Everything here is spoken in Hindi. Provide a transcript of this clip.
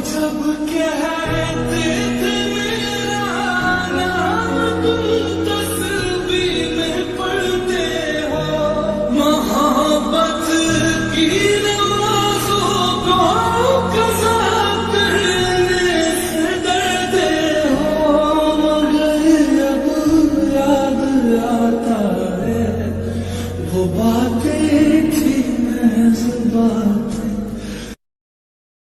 जब कहते थे मेरा नाम तुम तस्वीर में पढ़ते हो, मोहब्बत की नमाज़ों को कज़ा करने से डरते हो। मगर अब याद आता है वो बात